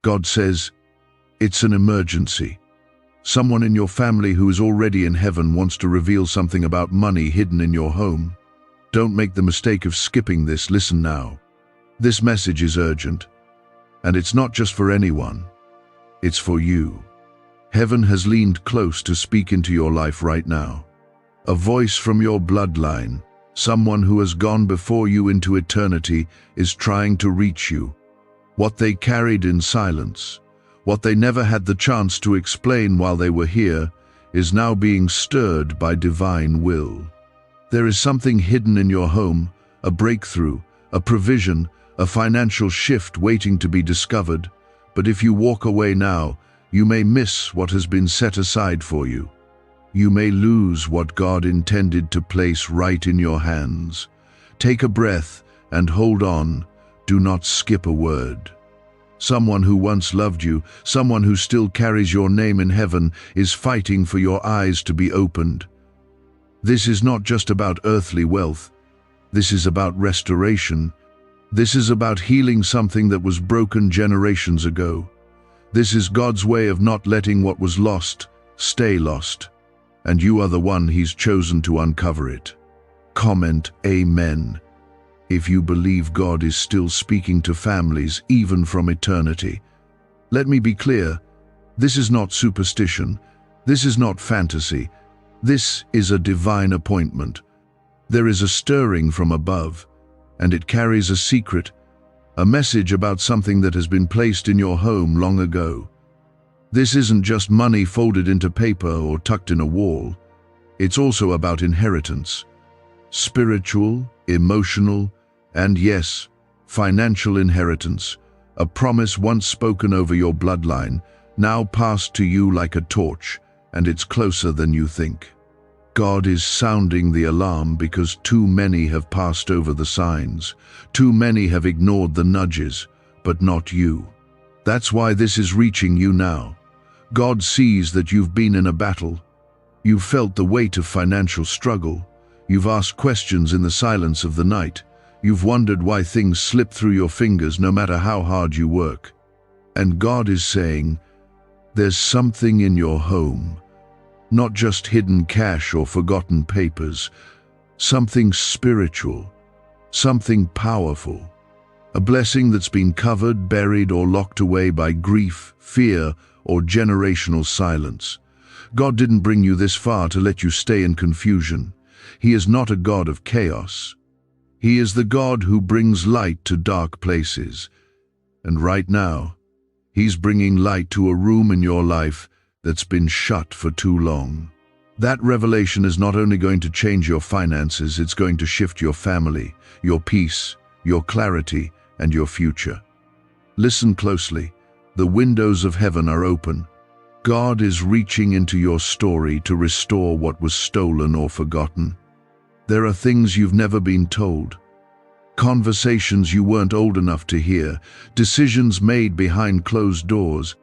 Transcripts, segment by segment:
God says, it's an emergency. Someone in your family who is already in heaven wants to reveal something about money hidden in your home. Don't make the mistake of skipping this. Listen now. This message is urgent, and it's not just for anyone. It's for you. Heaven has leaned close to speak into your life right now. A voice from your bloodline, someone who has gone before you into eternity, is trying to reach you. What they carried in silence, what they never had the chance to explain while they were here, is now being stirred by divine will. There is something hidden in your home, a breakthrough, a provision, a financial shift waiting to be discovered. But if you walk away now, you may miss what has been set aside for you. You may lose what God intended to place right in your hands. Take a breath and hold on. Do not skip a word. Someone who once loved you, someone who still carries your name in heaven, is fighting for your eyes to be opened. This is not just about earthly wealth. This is about restoration. This is about healing something that was broken generations ago. This is God's way of not letting what was lost stay lost. And you are the one He's chosen to uncover it. Comment Amen if you believe God is still speaking to families even from eternity. Let me be clear, this is not superstition. This is not fantasy. This is a divine appointment. There is a stirring from above, and it carries a secret, a message about something that has been placed in your home long ago. This isn't just money folded into paper or tucked in a wall. It's also about inheritance. Spiritual, emotional, and yes, financial inheritance. A promise once spoken over your bloodline, now passed to you like a torch, and it's closer than you think. God is sounding the alarm because too many have passed over the signs. Too many have ignored the nudges, but not you. That's why this is reaching you now. God sees that you've been in a battle. You've felt the weight of financial struggle. You've asked questions in the silence of the night. You've wondered why things slip through your fingers no matter how hard you work. And God is saying, there's something in your home. Not just hidden cash or forgotten papers, something spiritual, something powerful. A blessing that's been covered, buried, or locked away by grief, fear, or generational silence. God didn't bring you this far to let you stay in confusion. He is not a God of chaos. He is the God who brings light to dark places. And right now, He's bringing light to a room in your life that's been shut for too long. That revelation is not only going to change your finances, it's going to shift your family, your peace, your clarity, and your future. Listen closely. The windows of heaven are open. God is reaching into your story to restore what was stolen or forgotten. There are things you've never been told. Conversations you weren't old enough to hear, decisions made behind closed doors,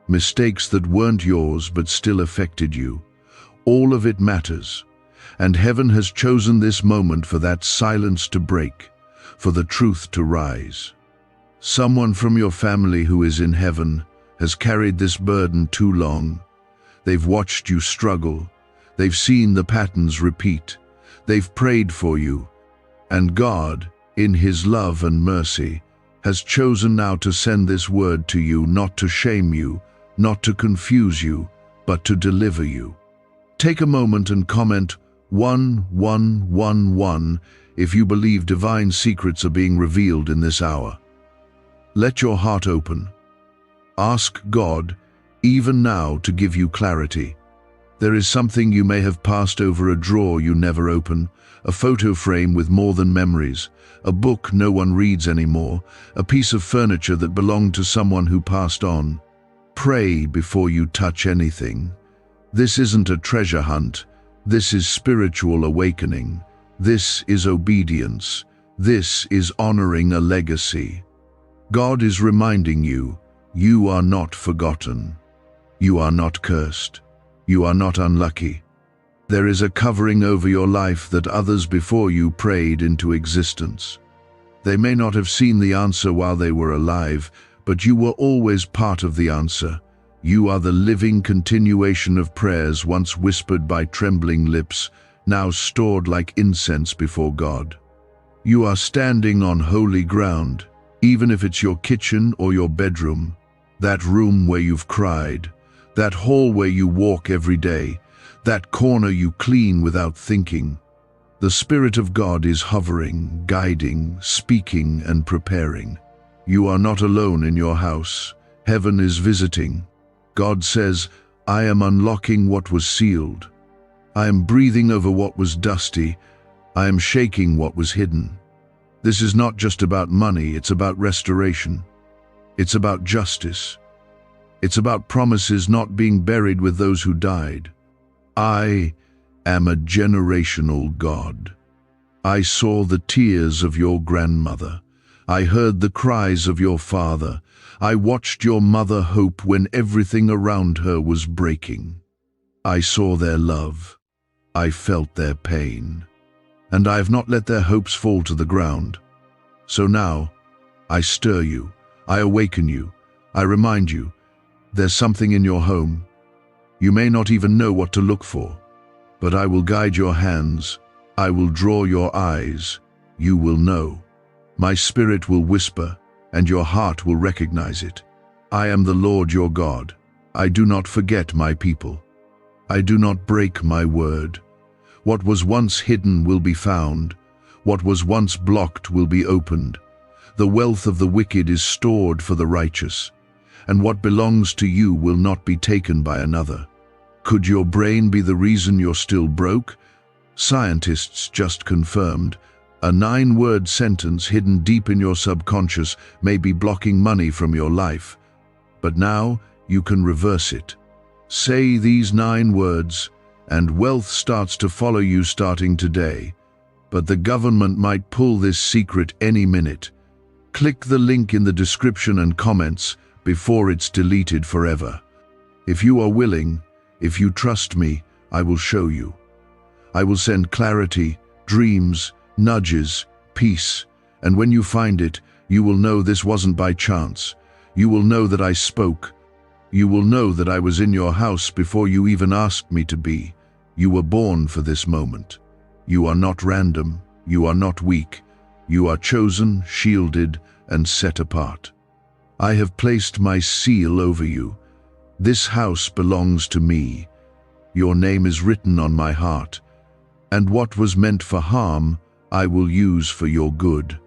mistakes that weren't yours but still affected you. All of it matters, and heaven has chosen this moment for that silence to break, for the truth to rise. Someone from your family who is in heaven has carried this burden too long. They've watched you struggle. They've seen the patterns repeat. They've prayed for you. And God, in His love and mercy, has chosen now to send this word to you, not to shame you, not to confuse you, but to deliver you. Take a moment and comment 1111 if you believe divine secrets are being revealed in this hour. Let your heart open. Ask God, even now, to give you clarity. There is something you may have passed over, a drawer you never open, a photo frame with more than memories, a book no one reads anymore, a piece of furniture that belonged to someone who passed on. Pray before you touch anything. This isn't a treasure hunt. This is spiritual awakening. This is obedience. This is honoring a legacy. God is reminding you, you are not forgotten. You are not cursed. You are not unlucky. There is a covering over your life that others before you prayed into existence. They may not have seen the answer while they were alive, but you were always part of the answer. You are the living continuation of prayers once whispered by trembling lips, now stored like incense before God. You are standing on holy ground, even if it's your kitchen or your bedroom, that room where you've cried, that hallway you walk every day, that corner you clean without thinking. The Spirit of God is hovering, guiding, speaking, and preparing. You are not alone in your house. Heaven is visiting. God says, I am unlocking what was sealed. I am breathing over what was dusty. I am shaking what was hidden. This is not just about money, it's about restoration. It's about justice. It's about promises not being buried with those who died. I am a generational God. I saw the tears of your grandmother. I heard the cries of your father. I watched your mother hope when everything around her was breaking. I saw their love. I felt their pain. And I have not let their hopes fall to the ground. So now, I stir you. I awaken you. I remind you, there's something in your home. You may not even know what to look for, but I will guide your hands. I will draw your eyes. You will know. My Spirit will whisper, and your heart will recognize it. I am the Lord your God. I do not forget my people. I do not break my word. What was once hidden will be found. What was once blocked will be opened. The wealth of the wicked is stored for the righteous, and what belongs to you will not be taken by another. Could your brain be the reason you're still broke? Scientists just confirmed a 9-word sentence hidden deep in your subconscious may be blocking money from your life. But now you can reverse it. Say these 9 words, and wealth starts to follow you starting today. But the government might pull this secret any minute. Click the link in the description and comments before it's deleted forever. If you are willing, if you trust me, I will show you. I will send clarity, dreams, nudges, peace, and when you find it, you will know this wasn't by chance. You will know that I spoke. You will know that I was in your house before you even asked me to be. You were born for this moment. You are not random. You are not weak. You are chosen, shielded, and set apart. I have placed my seal over you. This house belongs to me. Your name is written on my heart, and what was meant for harm, I will use for your good.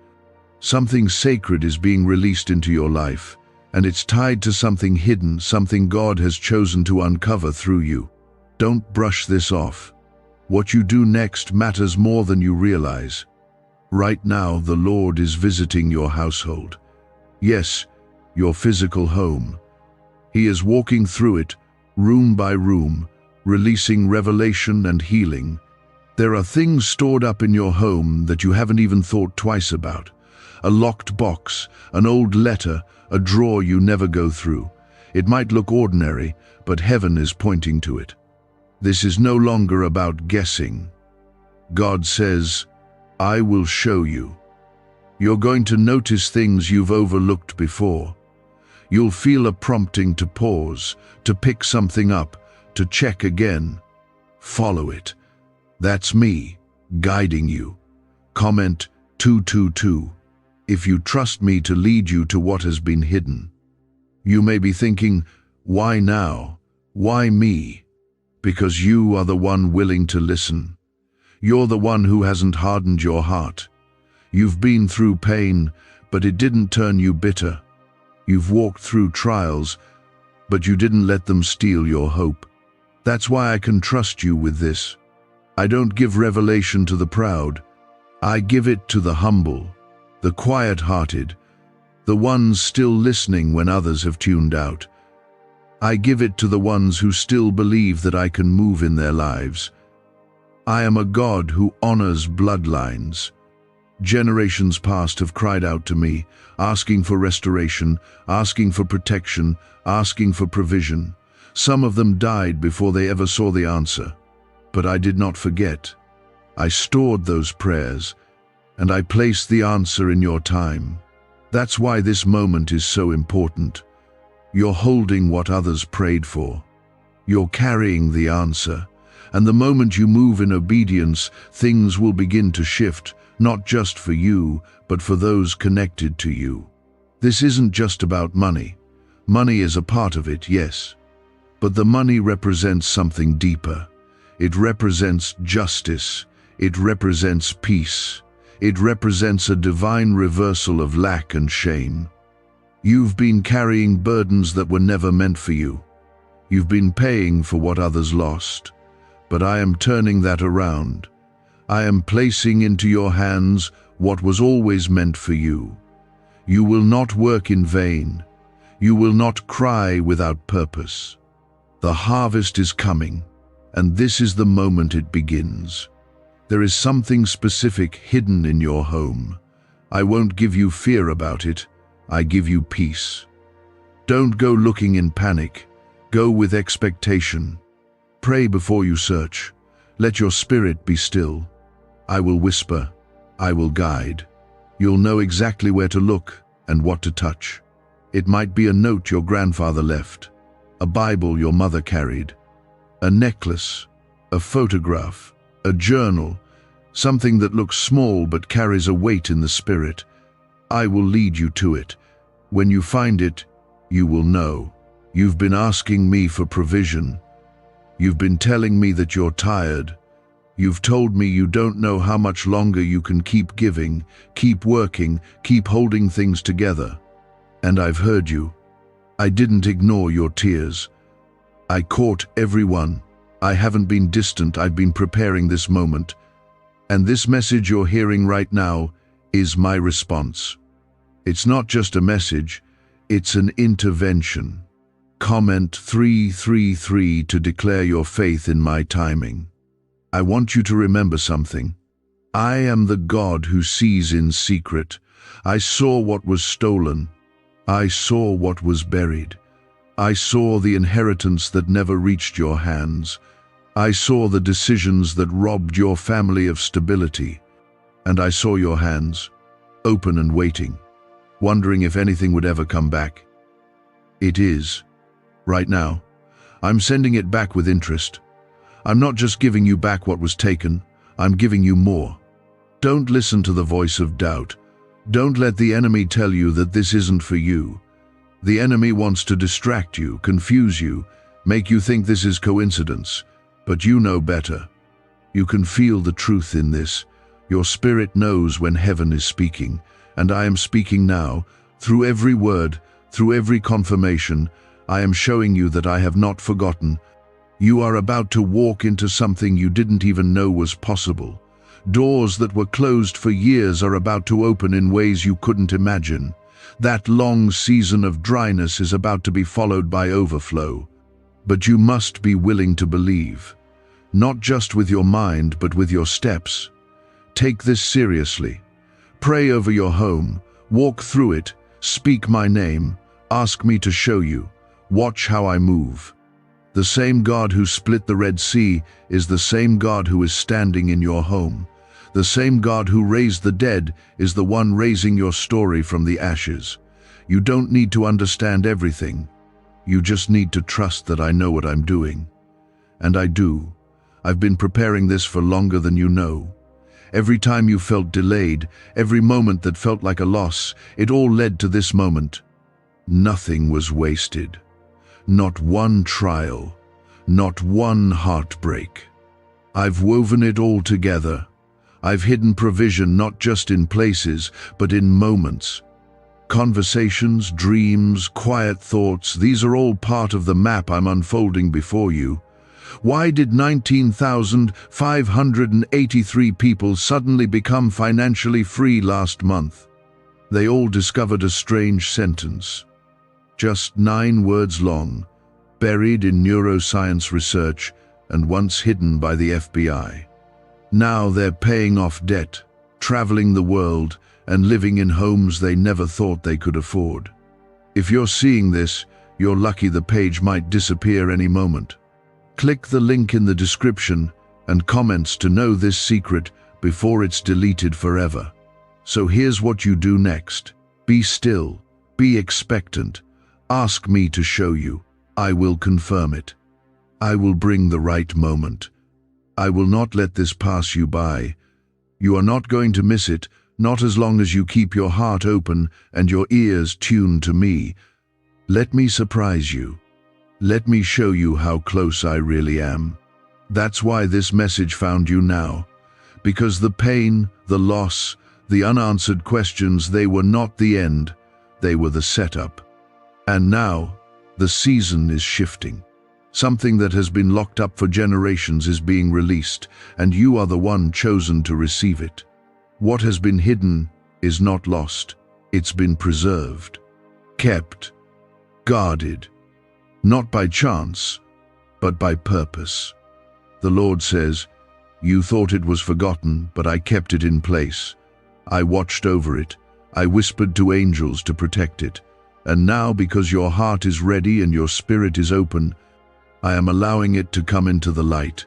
Something sacred is being released into your life, and it's tied to something hidden, something God has chosen to uncover through you. Don't brush this off. What you do next matters more than you realize. Right now, the Lord is visiting your household. Yes, your physical home. He is walking through it, room by room, releasing revelation and healing. There are things stored up in your home that you haven't even thought twice about. A locked box, an old letter, a drawer you never go through. It might look ordinary, but heaven is pointing to it. This is no longer about guessing. God says, I will show you. You're going to notice things you've overlooked before. You'll feel a prompting to pause, to pick something up, to check again. Follow it. That's me, guiding you. Comment 222 if you trust me to lead you to what has been hidden. You may be thinking, why now? Why me? Because you are the one willing to listen. You're the one who hasn't hardened your heart. You've been through pain, but it didn't turn you bitter. You've walked through trials, but you didn't let them steal your hope. That's why I can trust you with this. I don't give revelation to the proud. I give it to the humble, the quiet-hearted, the ones still listening when others have tuned out. I give it to the ones who still believe that I can move in their lives. I am a God who honors bloodlines. Generations past have cried out to me, asking for restoration, asking for protection, asking for provision. Some of them died before they ever saw the answer. But I did not forget. I stored those prayers, and I placed the answer in your time. That's why this moment is so important. You're holding what others prayed for. You're carrying the answer. And the moment you move in obedience, things will begin to shift, not just for you, but for those connected to you. This isn't just about money. Money is a part of it, yes. But the money represents something deeper. It represents justice. It represents peace. It represents a divine reversal of lack and shame. You've been carrying burdens that were never meant for you. You've been paying for what others lost. But I am turning that around. I am placing into your hands what was always meant for you. You will not work in vain. You will not cry without purpose. The harvest is coming, and this is the moment it begins. There is something specific hidden in your home. I won't give you fear about it. I give you peace. Don't go looking in panic. Go with expectation. Pray before you search. Let your spirit be still. I will whisper. I will guide. You'll know exactly where to look and what to touch. It might be a note your grandfather left, a Bible your mother carried, a necklace, a photograph, a journal, something that looks small but carries a weight in the spirit. I will lead you to it. When you find it, you will know. You've been asking me for provision. You've been telling me that you're tired. You've told me you don't know how much longer you can keep giving, keep working, keep holding things together. And I've heard you. I didn't ignore your tears. I caught everyone. I haven't been distant. I've been preparing this moment. And this message you're hearing right now is my response. It's not just a message, it's an intervention. Comment 333 to declare your faith in my timing. I want you to remember something. I am the God who sees in secret. I saw what was stolen. I saw what was buried. I saw the inheritance that never reached your hands. I saw the decisions that robbed your family of stability. And I saw your hands, open and waiting, wondering if anything would ever come back. It is. Right now, I'm sending it back with interest. I'm not just giving you back what was taken, I'm giving you more. Don't listen to the voice of doubt. Don't let the enemy tell you that this isn't for you. The enemy wants to distract you, confuse you, make you think this is coincidence. But you know better. You can feel the truth in this. Your spirit knows when heaven is speaking, and I am speaking now. Through every word, through every confirmation, I am showing you that I have not forgotten. You are about to walk into something you didn't even know was possible. Doors that were closed for years are about to open in ways you couldn't imagine. That long season of dryness is about to be followed by overflow. But you must be willing to believe. Not just with your mind, but with your steps. Take this seriously. Pray over your home. Walk through it. Speak my name. Ask me to show you. Watch how I move. The same God who split the Red Sea is the same God who is standing in your home. The same God who raised the dead is the one raising your story from the ashes. You don't need to understand everything. You just need to trust that I know what I'm doing. And I do. I've been preparing this for longer than you know. Every time you felt delayed, every moment that felt like a loss, it all led to this moment. Nothing was wasted. Not one trial. Not one heartbreak. I've woven it all together. I've hidden provision not just in places, but in moments. Conversations, dreams, quiet thoughts, these are all part of the map I'm unfolding before you. Why did 19,583 people suddenly become financially free last month? They all discovered a strange sentence. Just 9 words long, buried in neuroscience research and once hidden by the FBI. Now they're paying off debt, traveling the world, and living in homes they never thought they could afford. If you're seeing this, you're lucky. The page might disappear any moment. Click the link in the description and comments to know this secret before it's deleted forever. So here's what you do next. Be still, be expectant. Ask me to show you. I will confirm it. I will bring the right moment. I will not let this pass you by. You are not going to miss it, not as long as you keep your heart open and your ears tuned to me. Let me surprise you. Let me show you how close I really am. That's why this message found you now. Because the pain, the loss, the unanswered questions, they were not the end. They were the setup. And now, the season is shifting. Something that has been locked up for generations is being released, and you are the one chosen to receive it. What has been hidden is not lost. It's been preserved, kept, guarded, not by chance, but by purpose. The Lord says, "You thought it was forgotten, but I kept it in place. I watched over it. I whispered to angels to protect it. And now, because your heart is ready and your spirit is open, I am allowing it to come into the light.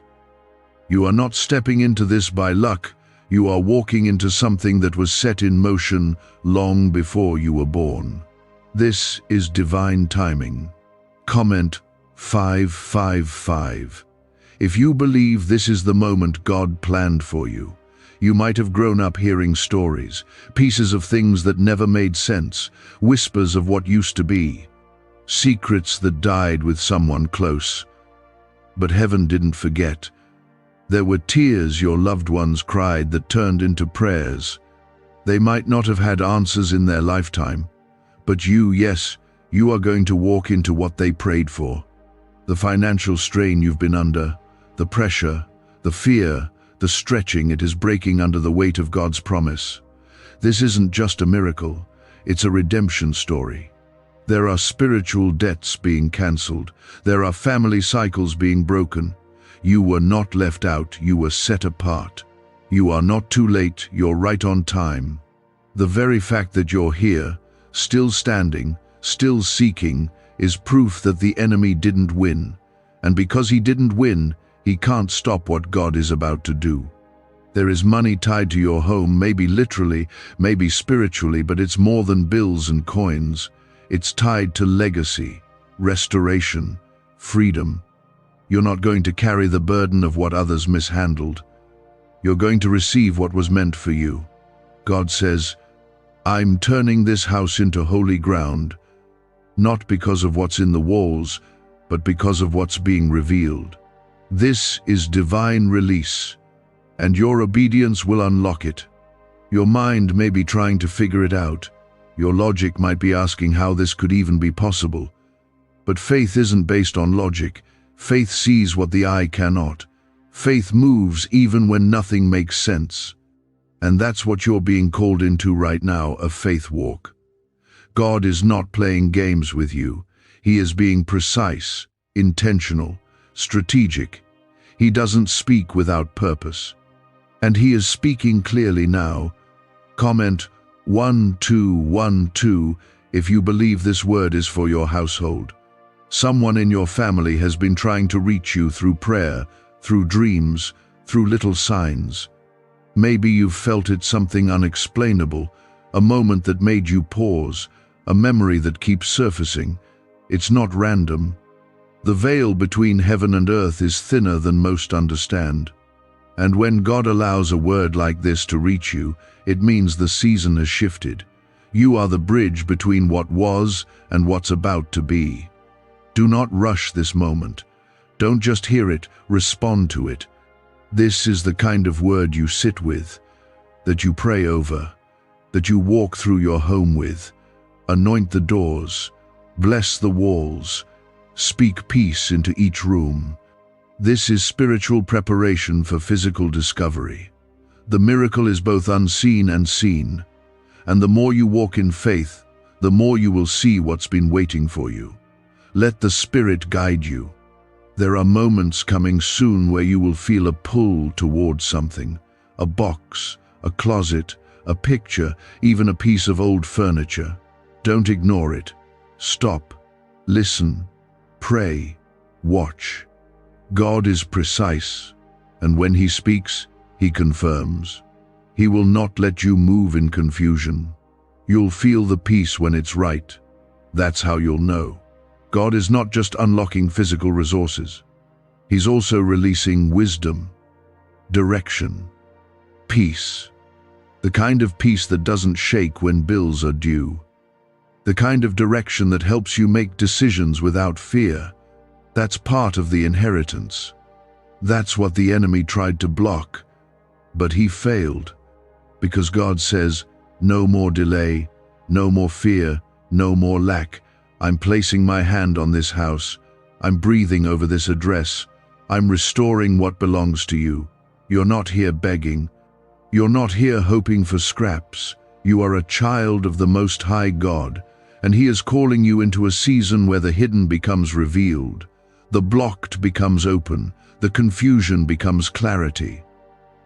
You are not stepping into this by luck. You are walking into something that was set in motion long before you were born. This is divine timing." Comment 555. If you believe this is the moment God planned for you, you might have grown up hearing stories, pieces of things that never made sense, whispers of what used to be, secrets that died with someone close. But heaven didn't forget. There were tears your loved ones cried that turned into prayers. They might not have had answers in their lifetime, but yes, you are going to walk into what they prayed for. The financial strain you've been under, the pressure, the fear, the stretching, it is breaking under the weight of God's promise. This isn't just a miracle, it's a redemption story. There are spiritual debts being cancelled. There are family cycles being broken. You were not left out, you were set apart. You are not too late, you're right on time. The very fact that you're here, still standing, still seeking, is proof that the enemy didn't win. And because he didn't win, he can't stop what God is about to do. There is money tied to your home, maybe literally, maybe spiritually, but it's more than bills and coins. It's tied to legacy, restoration, freedom. You're not going to carry the burden of what others mishandled. You're going to receive what was meant for you. God says, "I'm turning this house into holy ground, not because of what's in the walls, but because of what's being revealed." This is divine release, and your obedience will unlock it. Your mind may be trying to figure it out. Your logic might be asking how this could even be possible. But faith isn't based on logic. Faith sees what the eye cannot. Faith moves even when nothing makes sense. And that's what you're being called into right now, a faith walk. God is not playing games with you. He is being precise, intentional, strategic. He doesn't speak without purpose. And he is speaking clearly now. Comment 1212 if you believe this word is for your household. Someone in your family has been trying to reach you through prayer, through dreams, through little signs. Maybe you've felt it, something unexplainable, a moment that made you pause, a memory that keeps surfacing. It's not random. The veil between heaven and earth is thinner than most understand. And when God allows a word like this to reach you, it means the season has shifted. You are the bridge between what was and what's about to be. Do not rush this moment. Don't just hear it, respond to it. This is the kind of word you sit with, that you pray over, that you walk through your home with. Anoint the doors, bless the walls, speak peace into each room. This is spiritual preparation for physical discovery. The miracle is both unseen and seen, and the more you walk in faith, the more you will see what's been waiting for you. Let the Spirit guide you. There are moments coming soon where you will feel a pull towards something, a box, a closet, a picture, even a piece of old furniture. Don't ignore it. Stop, listen, pray, watch. God is precise, and when He speaks, He confirms. He will not let you move in confusion. You'll feel the peace when it's right. That's how you'll know. God is not just unlocking physical resources. He's also releasing wisdom, direction, peace. The kind of peace that doesn't shake when bills are due. The kind of direction that helps you make decisions without fear. That's part of the inheritance. That's what the enemy tried to block, but he failed. Because God says, no more delay, no more fear, no more lack. I'm placing my hand on this house. I'm breathing over this address. I'm restoring what belongs to you. You're not here begging. You're not here hoping for scraps. You are a child of the Most High God, and He is calling you into a season where the hidden becomes revealed. The blocked becomes open. The confusion becomes clarity.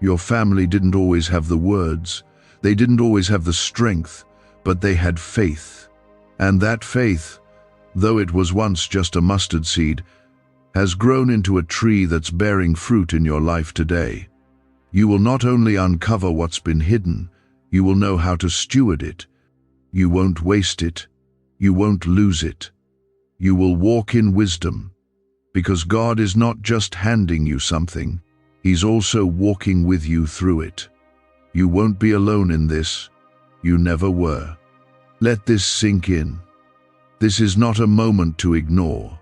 Your family didn't always have the words. They didn't always have the strength, but they had faith. And that faith, though it was once just a mustard seed, has grown into a tree that's bearing fruit in your life today. You will not only uncover what's been hidden, you will know how to steward it. You won't waste it. You won't lose it. You will walk in wisdom, because God is not just handing you something, He's also walking with you through it. You won't be alone in this. You never were. Let this sink in. This is not a moment to ignore,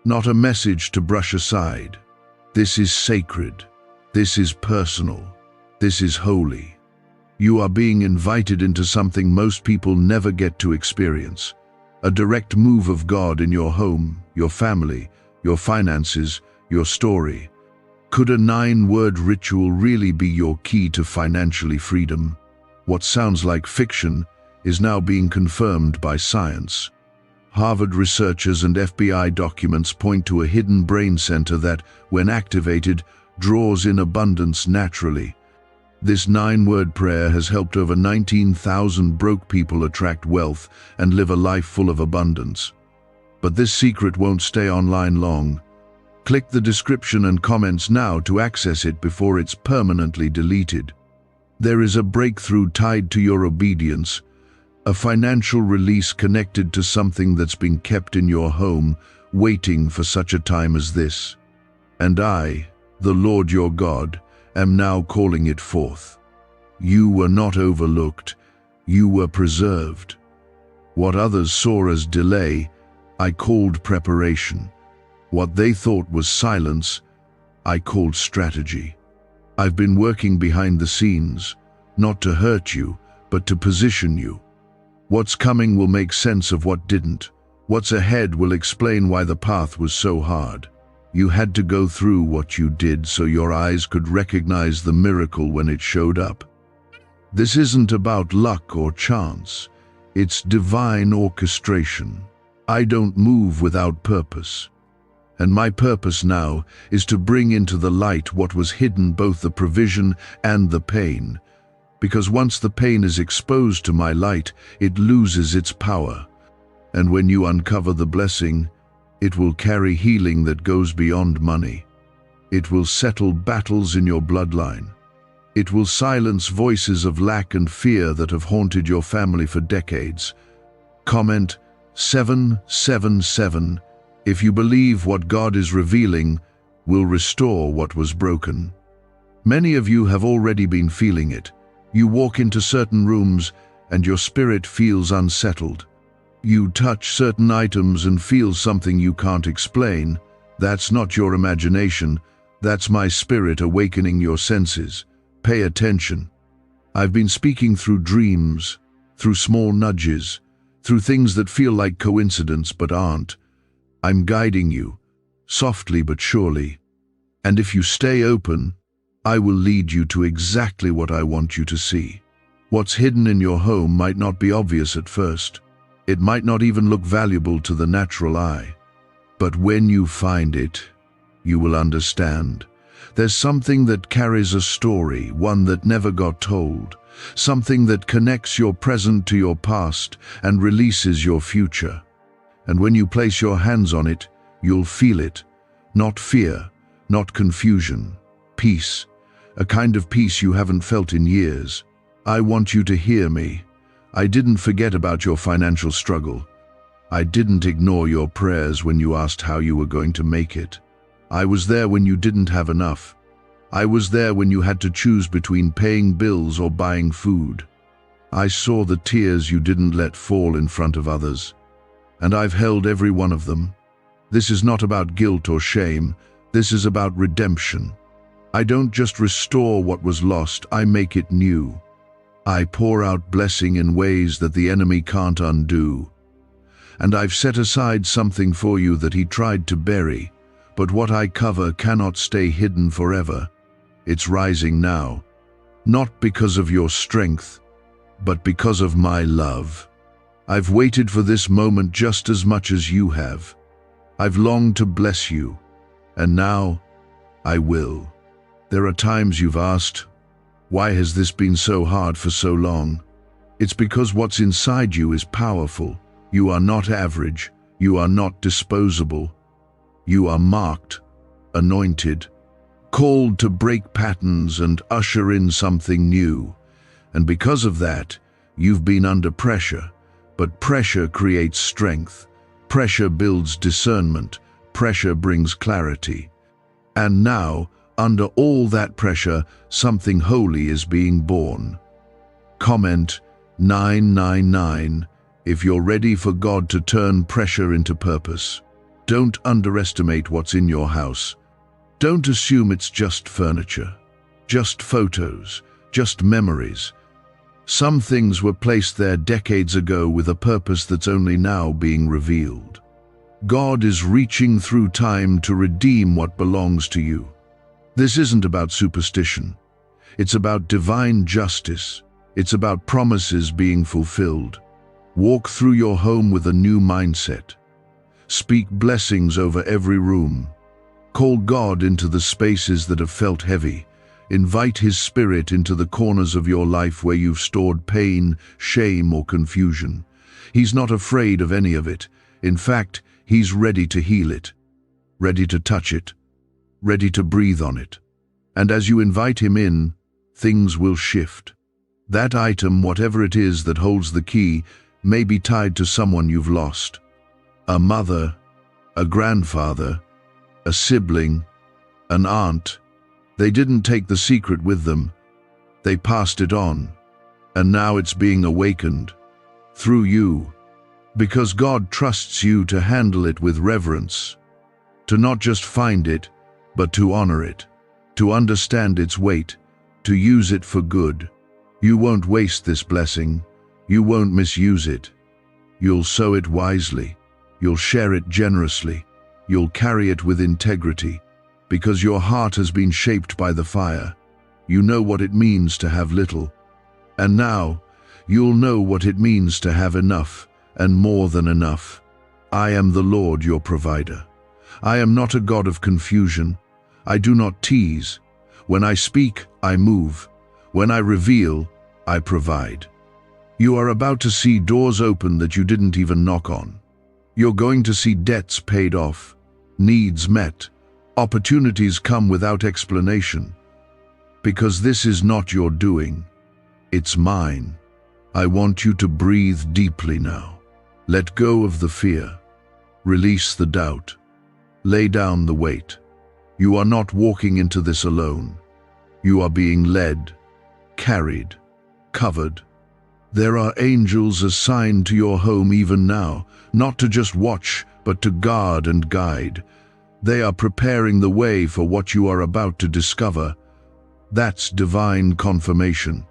not a message to brush aside. This is sacred. This is personal. This is holy. You are being invited into something most people never get to experience. A direct move of God in your home, your family, your finances, your story. Could a 9-word ritual really be your key to financially freedom? What sounds like fiction is now being confirmed by science. Harvard researchers and FBI documents point to a hidden brain center that, when activated, draws in abundance naturally. This 9-word prayer has helped over 19,000 broke people attract wealth and live a life full of abundance. But this secret won't stay online long. Click the description and comments now to access it before it's permanently deleted. There is a breakthrough tied to your obedience, a financial release connected to something that's been kept in your home, waiting for such a time as this. And I, the Lord your God, am now calling it forth. You were not overlooked, you were preserved. What others saw as delay, I called preparation. What they thought was silence, I called strategy. I've been working behind the scenes, not to hurt you, but to position you. What's coming will make sense of what didn't. What's ahead will explain why the path was so hard. You had to go through what you did so your eyes could recognize the miracle when it showed up. This isn't about luck or chance. It's divine orchestration. I don't move without purpose. And my purpose now is to bring into the light what was hidden, both the provision and the pain. Because once the pain is exposed to my light, it loses its power. And when you uncover the blessing, it will carry healing that goes beyond money. It will settle battles in your bloodline. It will silence voices of lack and fear that have haunted your family for decades. Comment 777 if you believe what God is revealing will restore what was broken. Many of you have already been feeling it. You walk into certain rooms and your spirit feels unsettled. You touch certain items and feel something you can't explain. That's not your imagination. That's my spirit awakening your senses. Pay attention. I've been speaking through dreams, through small nudges, through things that feel like coincidence but aren't. I'm guiding you, softly but surely. And if you stay open, I will lead you to exactly what I want you to see. What's hidden in your home might not be obvious at first. It might not even look valuable to the natural eye. But when you find it, you will understand. There's something that carries a story, one that never got told. Something that connects your present to your past and releases your future. And when you place your hands on it, you'll feel it. Not fear, not confusion. Peace. A kind of peace you haven't felt in years. I want you to hear me. I didn't forget about your financial struggle. I didn't ignore your prayers when you asked how you were going to make it. I was there when you didn't have enough. I was there when you had to choose between paying bills or buying food. I saw the tears you didn't let fall in front of others, and I've held every one of them. This is not about guilt or shame. This is about redemption. I don't just restore what was lost, I make it new. I pour out blessing in ways that the enemy can't undo. And I've set aside something for you that he tried to bury, but what I cover cannot stay hidden forever. It's rising now, not because of your strength, but because of my love. I've waited for this moment just as much as you have. I've longed to bless you, and now I will. There are times you've asked, why has this been so hard for so long? It's because what's inside you is powerful. You are not average. You are not disposable. You are marked, anointed, called to break patterns and usher in something new. And because of that, you've been under pressure. But pressure creates strength. Pressure builds discernment. Pressure brings clarity. And now, under all that pressure, something holy is being born. Comment 999 if you're ready for God to turn pressure into purpose. Don't underestimate what's in your house. Don't assume it's just furniture, just photos, just memories. Some things were placed there decades ago with a purpose that's only now being revealed. God is reaching through time to redeem what belongs to you. This isn't about superstition. It's about divine justice. It's about promises being fulfilled. Walk through your home with a new mindset. Speak blessings over every room. Call God into the spaces that have felt heavy. Invite His Spirit into the corners of your life where you've stored pain, shame, or confusion. He's not afraid of any of it. In fact, He's ready to heal it, ready to touch it, ready to breathe on it. And as you invite Him in, things will shift. That item, whatever it is that holds the key, may be tied to someone you've lost. A mother, a grandfather, a sibling, an aunt. They didn't take the secret with them. They passed it on. And now it's being awakened through you, because God trusts you to handle it with reverence, to not just find it, but to honor it, to understand its weight, to use it for good. You won't waste this blessing. You won't misuse it. You'll sow it wisely. You'll share it generously. You'll carry it with integrity, because your heart has been shaped by the fire. You know what it means to have little. And now, you'll know what it means to have enough, and more than enough. I am the Lord your provider. I am not a God of confusion. I do not tease. When I speak, I move. When I reveal, I provide. You are about to see doors open that you didn't even knock on. You're going to see debts paid off, needs met, opportunities come without explanation. Because this is not your doing, it's mine. I want you to breathe deeply now. Let go of the fear. Release the doubt. Lay down the weight. You are not walking into this alone. You are being led, carried, covered. There are angels assigned to your home even now, not to just watch, but to guard and guide. They are preparing the way for what you are about to discover. That's divine confirmation.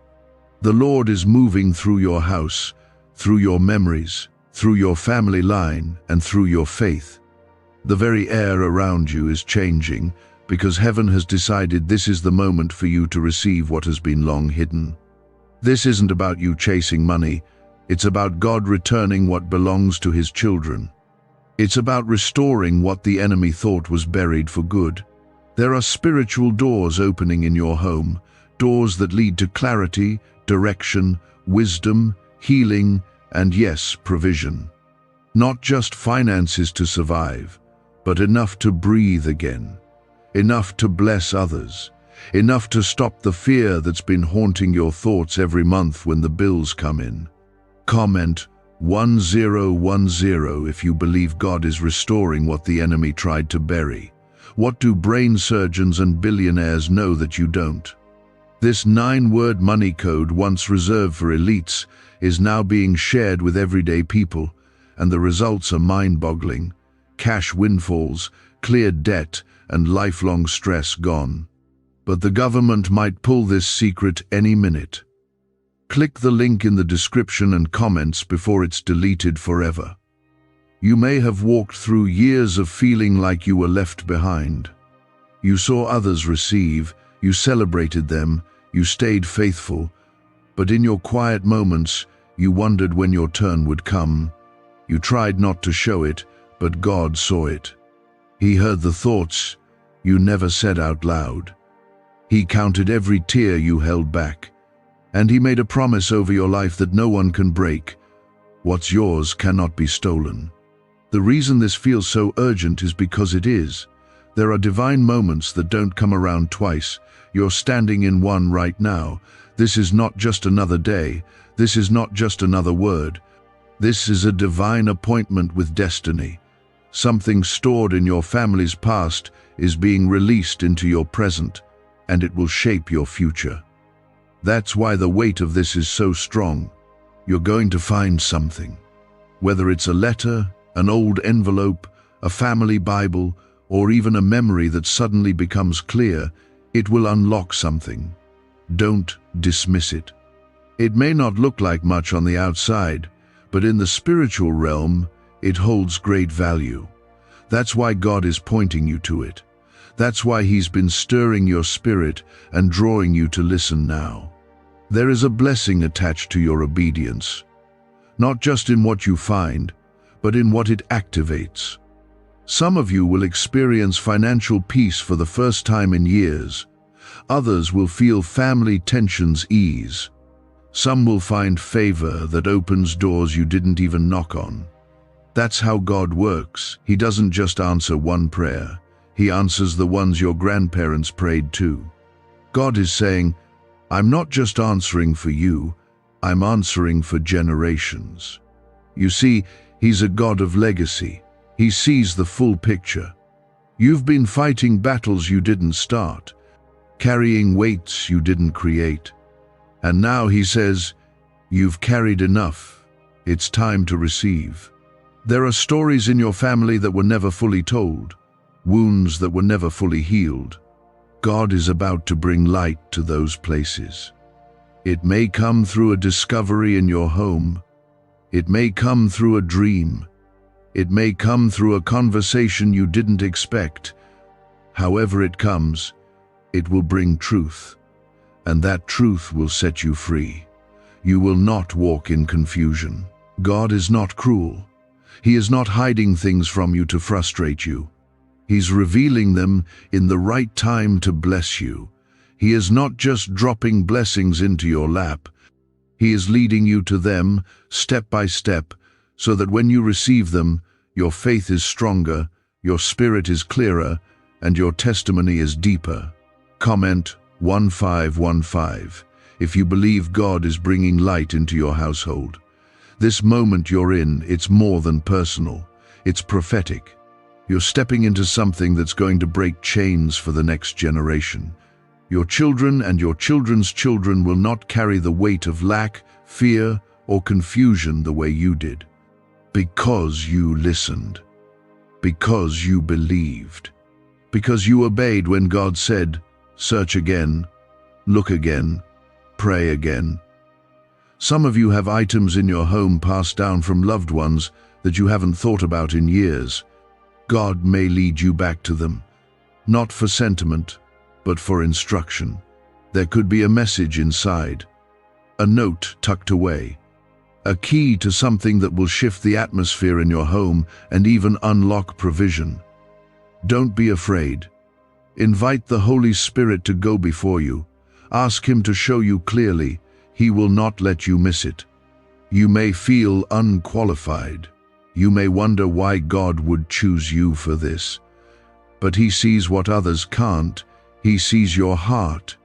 The Lord is moving through your house, through your memories, through your family line, and through your faith. The very air around you is changing because heaven has decided this is the moment for you to receive what has been long hidden. This isn't about you chasing money. It's about God returning what belongs to His children. It's about restoring what the enemy thought was buried for good. There are spiritual doors opening in your home, doors that lead to clarity, direction, wisdom, healing, and yes, provision. Not just finances to survive, but enough to breathe again, enough to bless others, enough to stop the fear that's been haunting your thoughts every month when the bills come in. Comment 1010 if you believe God is restoring what the enemy tried to bury. What do brain surgeons and billionaires know that you don't? This 9-word money code, once reserved for elites, is now being shared with everyday people, and the results are mind-boggling. Cash windfalls, cleared debt, and lifelong stress gone. But the government might pull this secret any minute. Click the link in the description and comments before it's deleted forever. You may have walked through years of feeling like you were left behind. You saw others receive, you celebrated them, you stayed faithful, but in your quiet moments, you wondered when your turn would come. You tried not to show it, but God saw it. He heard the thoughts you never said out loud. He counted every tear you held back, and He made a promise over your life that no one can break. What's yours cannot be stolen. The reason this feels so urgent is because it is. There are divine moments that don't come around twice. You're standing in one right now. This is not just another day. This is not just another word. This is a divine appointment with destiny. Something stored in your family's past is being released into your present, and it will shape your future. That's why the weight of this is so strong. You're going to find something. Whether it's a letter, an old envelope, a family Bible, or even a memory that suddenly becomes clear, it will unlock something. Don't dismiss it. It may not look like much on the outside, but in the spiritual realm, it holds great value. That's why God is pointing you to it. That's why He's been stirring your spirit and drawing you to listen now. There is a blessing attached to your obedience, not just in what you find, but in what it activates. Some of you will experience financial peace for the first time in years. Others will feel family tensions ease. Some will find favor that opens doors you didn't even knock on. That's how God works. He doesn't just answer one prayer. He answers the ones your grandparents prayed too. God is saying, I'm not just answering for you, I'm answering for generations. You see, He's a God of legacy. He sees the full picture. You've been fighting battles you didn't start, carrying weights you didn't create. And now He says, you've carried enough. It's time to receive. There are stories in your family that were never fully told, wounds that were never fully healed. God is about to bring light to those places. It may come through a discovery in your home. It may come through a dream. It may come through a conversation you didn't expect. However it comes, it will bring truth, and that truth will set you free. You will not walk in confusion. God is not cruel. He is not hiding things from you to frustrate you. He's revealing them in the right time to bless you. He is not just dropping blessings into your lap. He is leading you to them step by step, so that when you receive them, your faith is stronger, your spirit is clearer, and your testimony is deeper. Comment 1515 if you believe God is bringing light into your household. This moment you're in, it's more than personal. It's prophetic. You're stepping into something that's going to break chains for the next generation. Your children and your children's children will not carry the weight of lack, fear, or confusion the way you did. Because you listened. Because you believed. Because you obeyed when God said, search again, look again, pray again. Some of you have items in your home passed down from loved ones that you haven't thought about in years. God may lead you back to them, not for sentiment, but for instruction. There could be a message inside, a note tucked away, a key to something that will shift the atmosphere in your home and even unlock provision. Don't be afraid. Invite the Holy Spirit to go before you. Ask Him to show you clearly. He will not let you miss it. You may feel unqualified. You may wonder why God would choose you for this. But He sees what others can't. He sees your heart.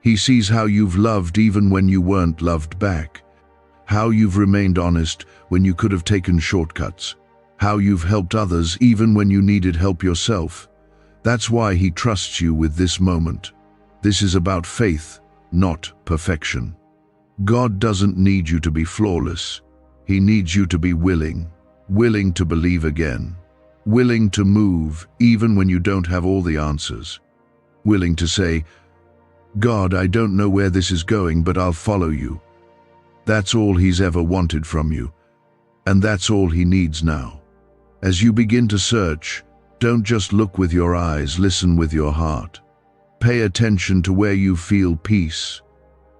He sees how you've loved even when you weren't loved back. how you've remained honest when you could have taken shortcuts, how you've helped others even when you needed help yourself. That's why He trusts you with this moment. This is about faith, not perfection. God doesn't need you to be flawless. He needs you to be willing to believe again, willing to move even when you don't have all the answers, willing to say, God, I don't know where this is going, but I'll follow you. That's all He's ever wanted from you, and that's all He needs now. As you begin to search, don't just look with your eyes, listen with your heart. Pay attention to where you feel peace.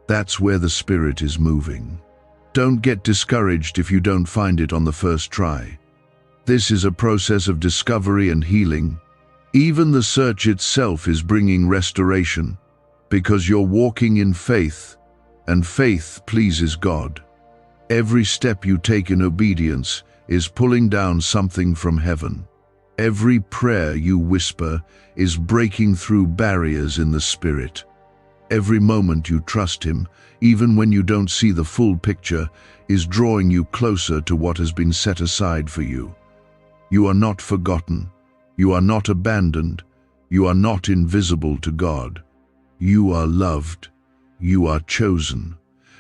That's where the Spirit is moving. Don't get discouraged if you don't find it on the first try. This is a process of discovery and healing. Even the search itself is bringing restoration, because you're walking in faith, and faith pleases God. Every step you take in obedience is pulling down something from heaven. Every prayer you whisper is breaking through barriers in the Spirit. Every moment you trust Him, even when you don't see the full picture, is drawing you closer to what has been set aside for you. You are not forgotten. You are not abandoned. You are not invisible to God. You are loved. You are chosen.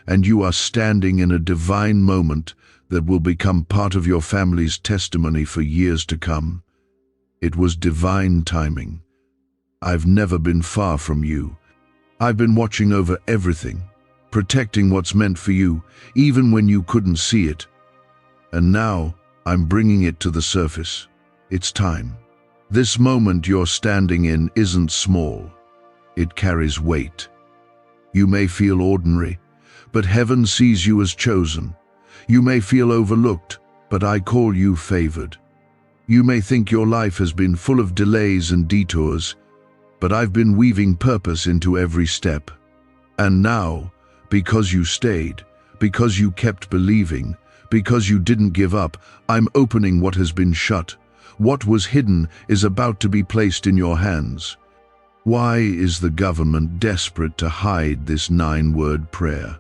And you are standing in a divine moment that will become part of your family's testimony for years to come. It was divine timing. I've never been far from you. I've been watching over everything, protecting what's meant for you, even when you couldn't see it. And now, I'm bringing it to the surface. It's time. This moment you're standing in isn't small. It carries weight. You may feel ordinary, but heaven sees you as chosen. You may feel overlooked, but I call you favored. You may think your life has been full of delays and detours, but I've been weaving purpose into every step. And now, because you stayed, because you kept believing, because you didn't give up, I'm opening what has been shut. What was hidden is about to be placed in your hands. Why is the government desperate to hide this 9-word prayer?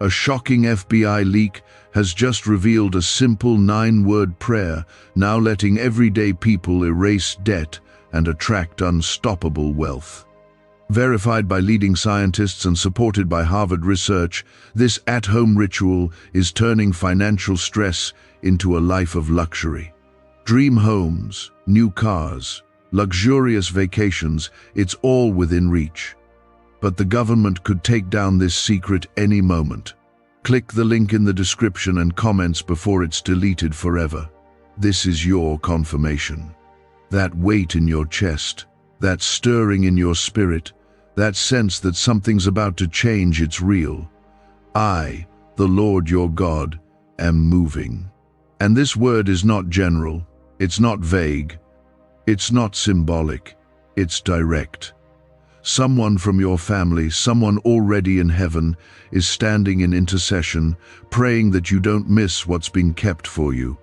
A shocking FBI leak has just revealed a simple 9-word prayer, now letting everyday people erase debt and attract unstoppable wealth. Verified by leading scientists and supported by Harvard research, this at-home ritual is turning financial stress into a life of luxury. Dream homes, new cars, luxurious vacations, it's all within reach. But the government could take down this secret any moment. Click the link in the description and comments before it's deleted forever. This is your confirmation. That weight in your chest, that stirring in your spirit, that sense that something's about to change, it's real. I, the Lord your God, am moving. And this word is not general, it's not vague, it's not symbolic, it's direct. Someone from your family, someone already in heaven, is standing in intercession, praying that you don't miss what's been kept for you.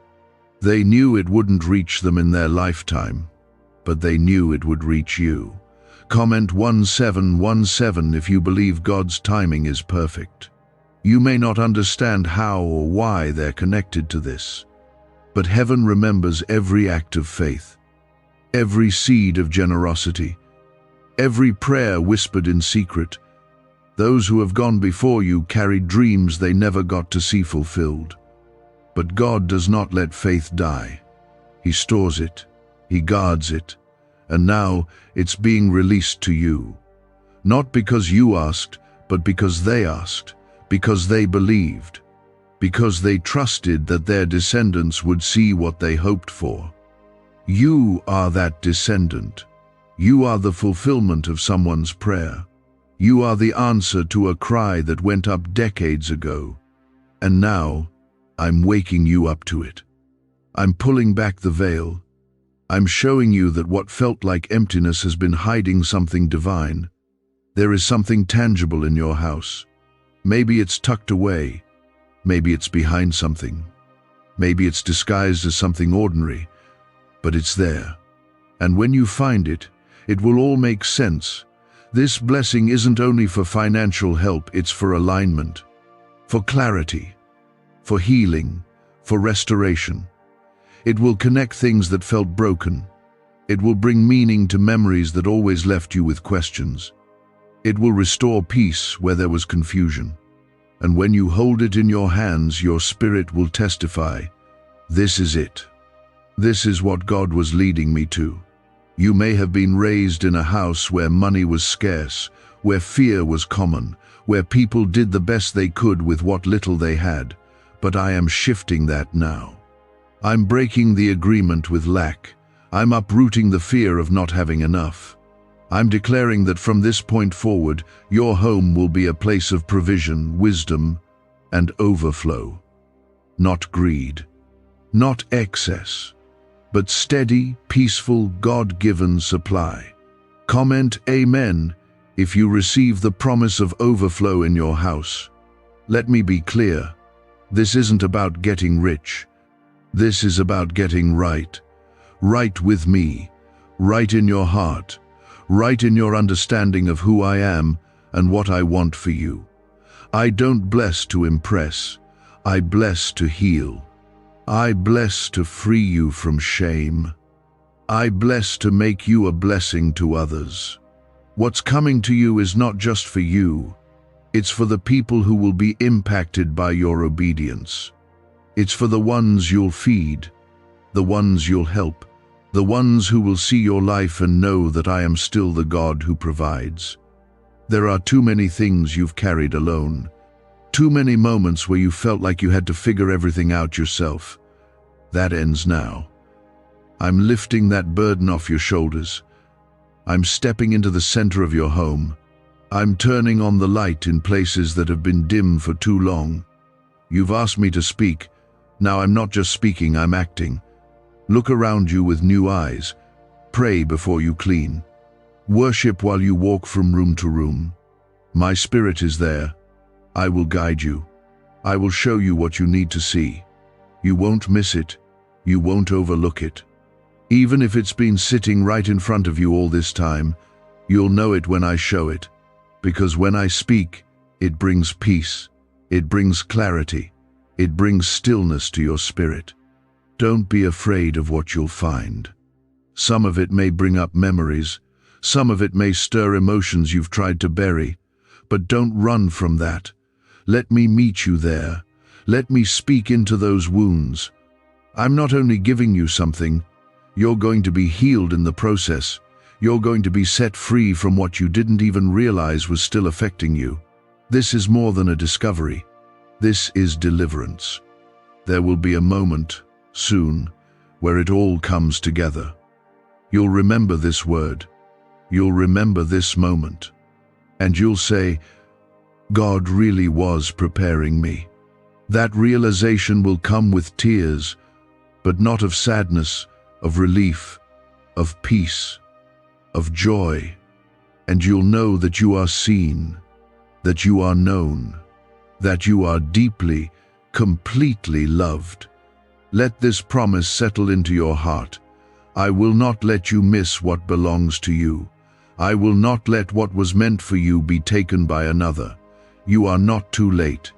They knew it wouldn't reach them in their lifetime, but they knew it would reach you. Comment 1717 if you believe God's timing is perfect. You may not understand how or why they're connected to this, but heaven remembers every act of faith, every seed of generosity, every prayer whispered in secret. Those who have gone before you carried dreams they never got to see fulfilled. But God does not let faith die. He stores it, He guards it, and now it's being released to you. Not because you asked, but because they asked, because they believed, because they trusted that their descendants would see what they hoped for. You are that descendant. You are the fulfillment of someone's prayer. You are the answer to a cry that went up decades ago. And now, I'm waking you up to it. I'm pulling back the veil. I'm showing you that what felt like emptiness has been hiding something divine. There is something tangible in your house. Maybe it's tucked away. Maybe it's behind something. Maybe it's disguised as something ordinary. But it's there. And when you find it, it will all make sense. This blessing isn't only for financial help, it's for alignment, for clarity, for healing, for restoration. It will connect things that felt broken. It will bring meaning to memories that always left you with questions. It will restore peace where there was confusion. And when you hold it in your hands, your spirit will testify, "This is it. This is what God was leading me to." You may have been raised in a house where money was scarce, where fear was common, where people did the best they could with what little they had. But I am shifting that now. I'm breaking the agreement with lack. I'm uprooting the fear of not having enough. I'm declaring that from this point forward, your home will be a place of provision, wisdom, and overflow. Not greed, not excess, but steady, peaceful, God-given supply. Comment Amen if you receive the promise of overflow in your house. Let me be clear. This isn't about getting rich. This is about getting right. Right with me, right in your heart, right in your understanding of who I am and what I want for you. I don't bless to impress. I bless to heal. I bless to free you from shame. I bless to make you a blessing to others. What's coming to you is not just for you. It's for the people who will be impacted by your obedience. It's for the ones you'll feed, the ones you'll help, the ones who will see your life and know that I am still the God who provides. There are too many things you've carried alone. Too many moments where you felt like you had to figure everything out yourself. That ends now. I'm lifting that burden off your shoulders. I'm stepping into the center of your home. I'm turning on the light in places that have been dim for too long. You've asked me to speak. Now I'm not just speaking, I'm acting. Look around you with new eyes. Pray before you clean. Worship while you walk from room to room. My spirit is there. I will guide you. I will show you what you need to see. You won't miss it. You won't overlook it. Even if it's been sitting right in front of you all this time, you'll know it when I show it. Because when I speak, it brings peace. It brings clarity. It brings stillness to your spirit. Don't be afraid of what you'll find. Some of it may bring up memories. Some of it may stir emotions you've tried to bury. But don't run from that. Let me meet you there. Let me speak into those wounds. I'm not only giving you something, you're going to be healed in the process. You're going to be set free from what you didn't even realize was still affecting you. This is more than a discovery. This is deliverance. There will be a moment, soon, where it all comes together. You'll remember this word. You'll remember this moment. And you'll say, God really was preparing me. That realization will come with tears, but not of sadness, of relief, of peace, of joy. And you'll know that you are seen, that you are known, that you are deeply, completely loved. Let this promise settle into your heart. I will not let you miss what belongs to you. I will not let what was meant for you be taken by another. You are not too late.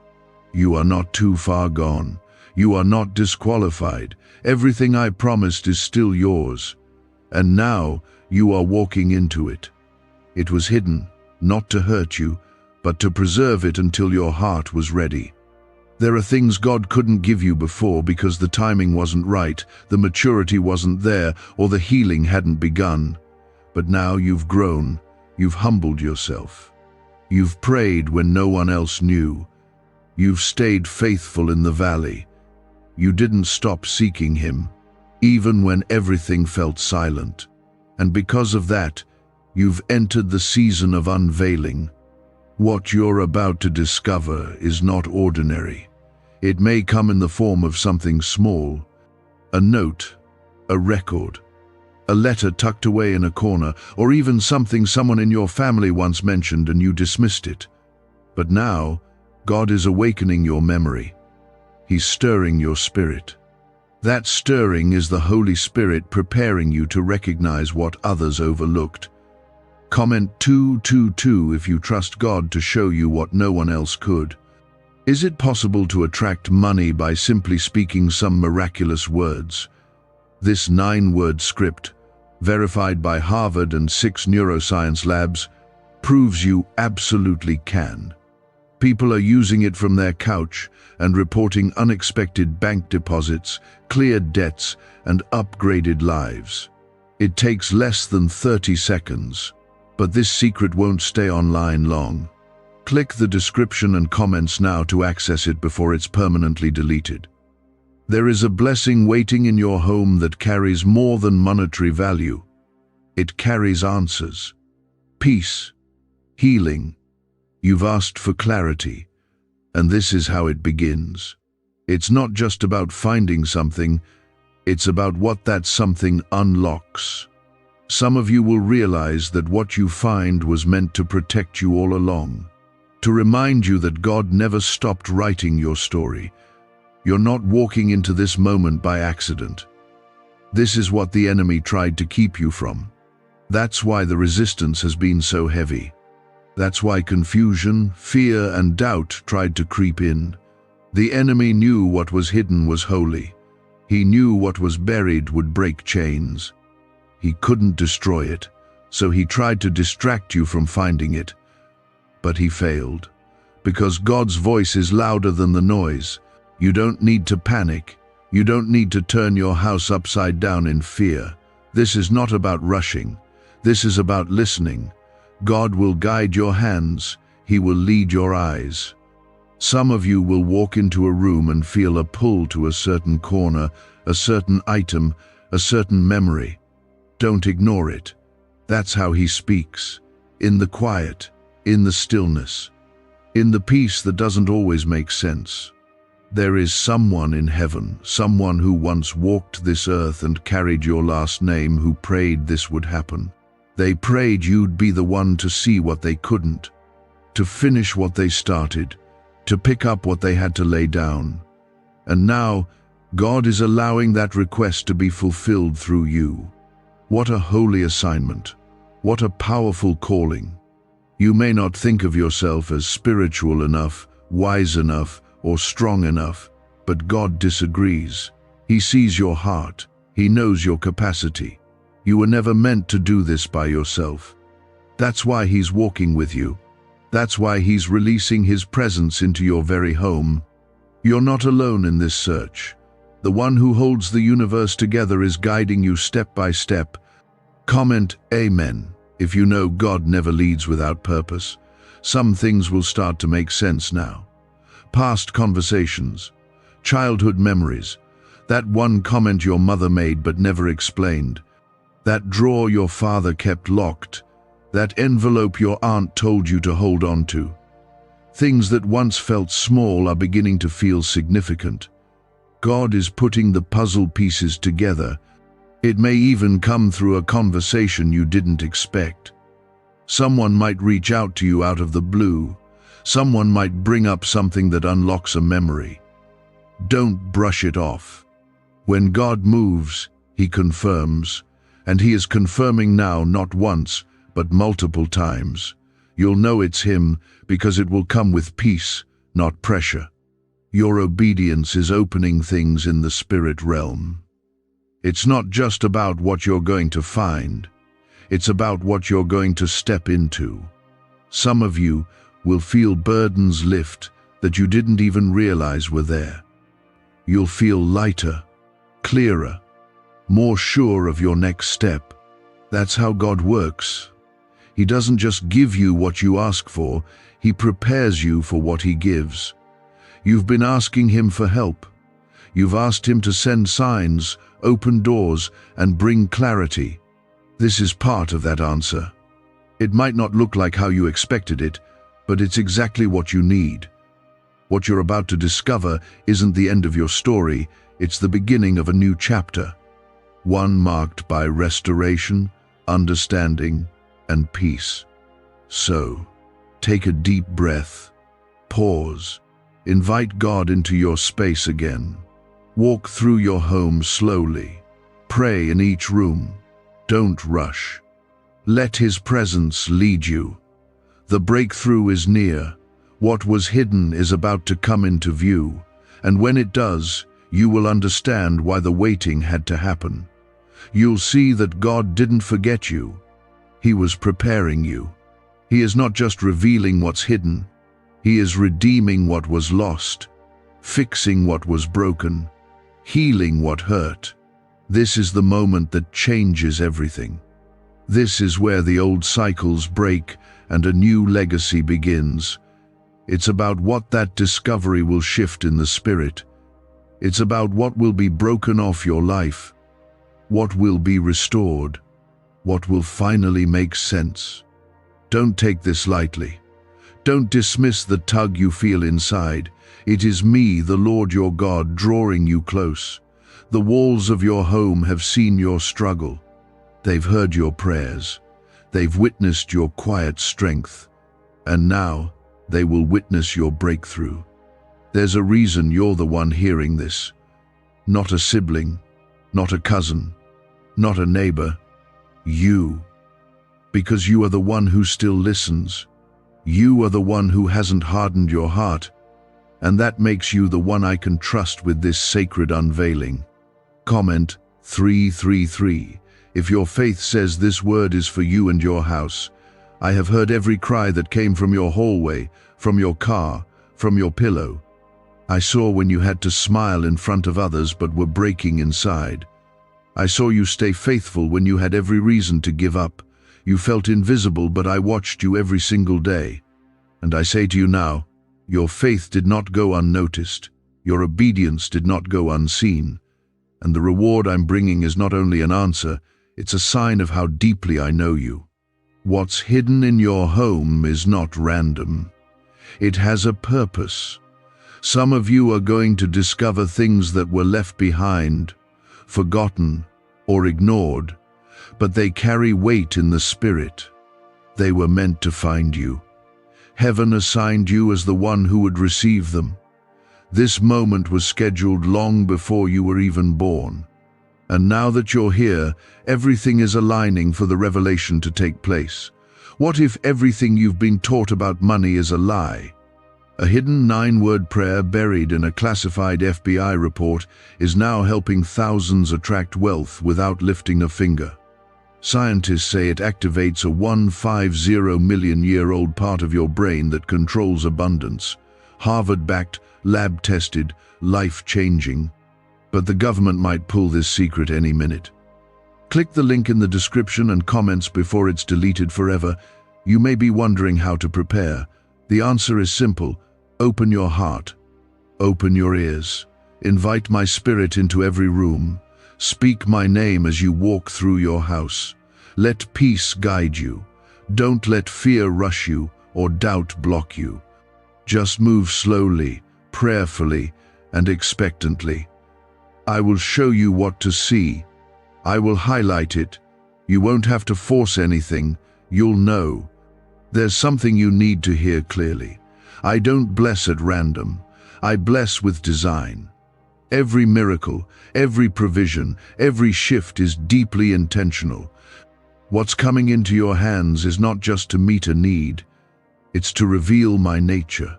You are not too far gone. You are not disqualified. Everything I promised is still yours. And now you are walking into it. It was hidden, not to hurt you, but to preserve it until your heart was ready. There are things God couldn't give you before because the timing wasn't right, the maturity wasn't there, or the healing hadn't begun. But now you've grown, you've humbled yourself. You've prayed when no one else knew. You've stayed faithful in the valley. You didn't stop seeking Him, even when everything felt silent. And because of that, you've entered the season of unveiling. What you're about to discover is not ordinary. It may come in the form of something small, a note, a record, a letter tucked away in a corner, or even something someone in your family once mentioned and you dismissed it. But now, God is awakening your memory. He's stirring your spirit. That stirring is the Holy Spirit preparing you to recognize what others overlooked. Comment 222 if you trust God to show you what no one else could. Is it possible to attract money by simply speaking some miraculous words? This 9-word script, verified by Harvard and 6 neuroscience labs, proves you absolutely can. People are using it from their couch and reporting unexpected bank deposits, cleared debts, and upgraded lives. It takes less than 30 seconds, but this secret won't stay online long. Click the description and comments now to access it before it's permanently deleted. There is a blessing waiting in your home that carries more than monetary value. It carries answers, peace, healing. You've asked for clarity, and this is how it begins. It's not just about finding something, it's about what that something unlocks. Some of you will realize that what you find was meant to protect you all along, to remind you that God never stopped writing your story. You're not walking into this moment by accident. This is what the enemy tried to keep you from. That's why the resistance has been so heavy. That's why confusion, fear, and doubt tried to creep in. The enemy knew what was hidden was holy. He knew what was buried would break chains. He couldn't destroy it, so he tried to distract you from finding it. But he failed, because God's voice is louder than the noise. You don't need to panic. You don't need to turn your house upside down in fear. This is not about rushing. This is about listening. God will guide your hands. He will lead your eyes. Some of you will walk into a room and feel a pull to a certain corner, a certain item, a certain memory. Don't ignore it. That's how He speaks. In the quiet, in the stillness, in the peace that doesn't always make sense. There is someone in heaven, someone who once walked this earth and carried your last name, who prayed this would happen. They prayed you'd be the one to see what they couldn't, to finish what they started, to pick up what they had to lay down. And now, God is allowing that request to be fulfilled through you. What a holy assignment. What a powerful calling. You may not think of yourself as spiritual enough, wise enough, or strong enough, but God disagrees. He sees your heart. He knows your capacity. You were never meant to do this by yourself. That's why He's walking with you. That's why He's releasing His presence into your very home. You're not alone in this search. The one who holds the universe together is guiding you step by step. Comment Amen if you know God never leads without purpose. Some things will start to make sense now. Past conversations, childhood memories, that one comment your mother made but never explained, that drawer your father kept locked, that envelope your aunt told you to hold on to. Things that once felt small are beginning to feel significant. God is putting the puzzle pieces together. It may even come through a conversation you didn't expect. Someone might reach out to you out of the blue. Someone might bring up something that unlocks a memory. Don't brush it off. When God moves, He confirms, and He is confirming now not once, but multiple times. You'll know it's Him because it will come with peace, not pressure. Your obedience is opening things in the spirit realm. It's not just about what you're going to find. It's about what you're going to step into. Some of you will feel burdens lift that you didn't even realize were there. You'll feel lighter, clearer, more sure of your next step. That's how God works. He doesn't just give you what you ask for, He prepares you for what He gives. You've been asking Him for help. You've asked Him to send signs, open doors, and bring clarity. This is part of that answer. It might not look like how you expected it, but it's exactly what you need. What you're about to discover isn't the end of your story, it's the beginning of a new chapter. One marked by restoration, understanding, and peace. So, take a deep breath, pause, invite God into your space again. Walk through your home slowly. Pray in each room. Don't rush. Let His presence lead you. The breakthrough is near. What was hidden is about to come into view, and when it does, you will understand why the waiting had to happen. You'll see that God didn't forget you. He was preparing you. He is not just revealing what's hidden. He is redeeming what was lost, fixing what was broken, healing what hurt. This is the moment that changes everything. This is where the old cycles break and a new legacy begins. It's about what that discovery will shift in the spirit. It's about what will be broken off your life, what will be restored, what will finally make sense. Don't take this lightly. Don't dismiss the tug you feel inside. It is me, the Lord your God, drawing you close. The walls of your home have seen your struggle. They've heard your prayers. They've witnessed your quiet strength. And now they will witness your breakthrough. There's a reason you're the one hearing this. Not a sibling, not a cousin, not a neighbor. You. Because you are the one who still listens. You are the one who hasn't hardened your heart. And that makes you the one I can trust with this sacred unveiling. Comment 333. If your faith says this word is for you and your house. I have heard every cry that came from your hallway, from your car, from your pillow. I saw when you had to smile in front of others but were breaking inside. I saw you stay faithful when you had every reason to give up. You felt invisible, but I watched you every single day. And I say to you now, your faith did not go unnoticed. Your obedience did not go unseen. And the reward I'm bringing is not only an answer, it's a sign of how deeply I know you. What's hidden in your home is not random. It has a purpose. Some of you are going to discover things that were left behind, forgotten, or ignored, but they carry weight in the spirit. They were meant to find you. Heaven assigned you as the one who would receive them. This moment was scheduled long before you were even born. And now that you're here, everything is aligning for the revelation to take place. What if everything you've been taught about money is a lie? A hidden 9-word prayer buried in a classified FBI report is now helping thousands attract wealth without lifting a finger. Scientists say it activates a 150 million-year-old part of your brain that controls abundance. Harvard-backed, lab-tested, life-changing. But the government might pull this secret any minute. Click the link in the description and comments before it's deleted forever. You may be wondering how to prepare. The answer is simple. Open your heart. Open your ears. Invite my spirit into every room. Speak my name as you walk through your house. Let peace guide you. Don't let fear rush you or doubt block you. Just move slowly, prayerfully, and expectantly. I will show you what to see. I will highlight it. You won't have to force anything. You'll know. There's something you need to hear clearly. I don't bless at random. I bless with design. Every miracle, every provision, every shift is deeply intentional. What's coming into your hands is not just to meet a need. It's to reveal my nature.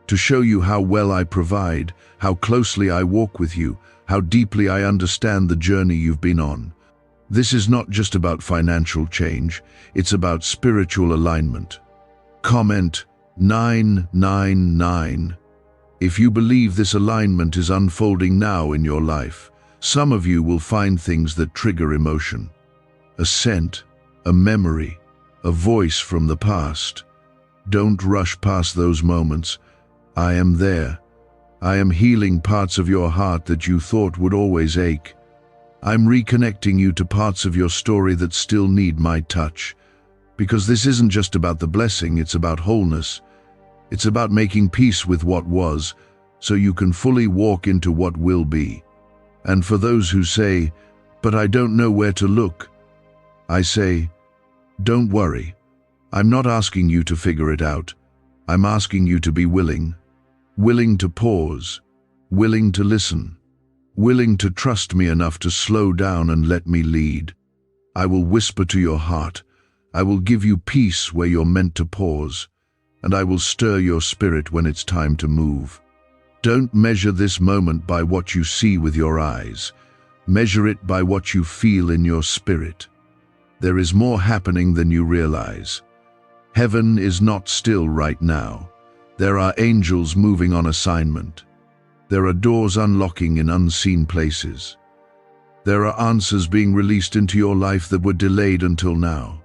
To show you how well I provide, how closely I walk with you, how deeply I understand the journey you've been on. This is not just about financial change, it's about spiritual alignment. Comment 999. If you believe this alignment is unfolding now in your life, some of you will find things that trigger emotion. A scent, a memory, a voice from the past. Don't rush past those moments. I am there. I am healing parts of your heart that you thought would always ache. I'm reconnecting you to parts of your story that still need my touch. Because this isn't just about the blessing, it's about wholeness. It's about making peace with what was, so you can fully walk into what will be. And for those who say, "But I don't know where to look," I say, don't worry. I'm not asking you to figure it out. I'm asking you to be willing. Willing to pause, willing to listen, willing to trust me enough to slow down and let me lead. I will whisper to your heart. I will give you peace where you're meant to pause. and I will stir your spirit when it's time to move. Don't measure this moment by what you see with your eyes. Measure it by what you feel in your spirit. There is more happening than you realize. Heaven is not still right now. There are angels moving on assignment. There are doors unlocking in unseen places. There are answers being released into your life that were delayed until now.